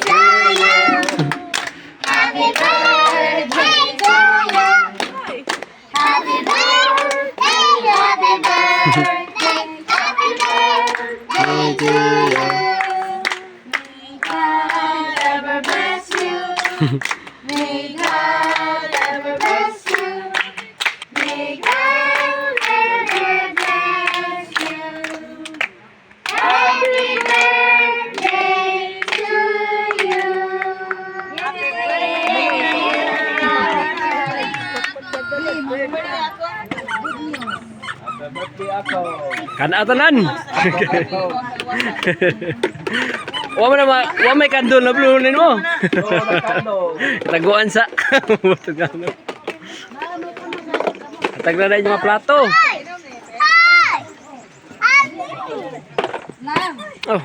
to you. Happy birthday to you. Happy birthday, happy birthday, happy birthday to you. May God ever bless you. May God ever bless you. May God ever bless you. Happy birthday to you. Kana tanan. Wa may kandol na blunin mo. Taguan sa. Tagna na yung mga plato. Oh.